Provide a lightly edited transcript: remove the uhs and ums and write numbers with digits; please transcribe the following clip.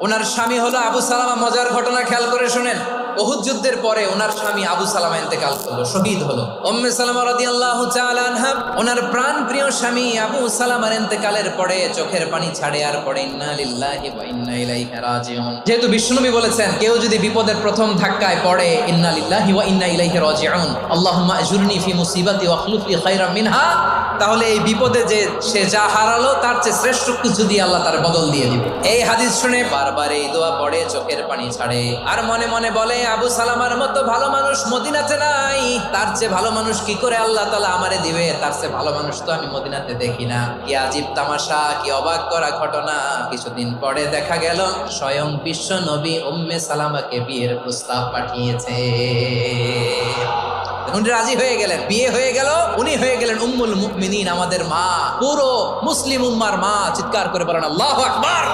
ওনার স্বামী হলো আবু সালামা। মজার ঘটনা খেয়াল করে শুনেন। উহুদ যুদ্ধের পরে ওনার স্বামী আবু সালামা ইন্তেকাল করলো, শহীদ হলো। উম্মে সালামা রাদিয়াল্লাহু তাআলা আনহা ওনার প্রাণ প্রিয় স্বামী আবু সালামার ইন্তেকালের পরে চোখের পানি ছাড়ে আর পড়ে ইন্না লিল্লাহি ওয়া ইন্না ইলাইহি রাজিউন। যেহেতু বিশ্বনবী বলেছেন কেউ যদি বিপদের প্রথম ধাক্কায় পড়ে ইন্না লিল্লাহি ওয়া ইন্না ইলাইহি রাজিউন, আল্লাহুম্মা আজুরনি ফি মুসিবাতি ওয়া আখলুফ লি খায়রাম মিনহা, তাহলে এই বিপদে যে সে যা হারালো তার চেয়ে শ্রেষ্ঠ কিছু দিয়ে আল্লাহ তার বদল দিয়ে দিবে। এই হাদিস শুনে বারবার এই দোয়া পড়ে, চোখের পানি ছাড়ে আর মনে মনে বলে আবু সালামার মতো ভালো মানুষ মদিনাতে নাই, তার চেয়ে ভালো মানুষ কি করে আল্লাহ তাআলা আমারে দিবে, তার চেয়ে ভালো মানুষ তো আমি মদিনাতে দেখি না। কি আজীব তামাশা, কি অবাক করা ঘটনা। কিছুদিন পরে দেখা গেল স্বয়ং বিশ্ব নবী উম্মে সালামাকে বিয়ের প্রস্তাব পাঠিয়েছে। উনি রাজি হয়ে গেলেন, বিয়ে হয়ে গেল, উনি হয়ে গেলেন উম্মুল মুমিনিন, আমাদের মা, পুরো মুসলিম উম্মার মা। চিৎকার করে বলেন আল্লাহু আকবার।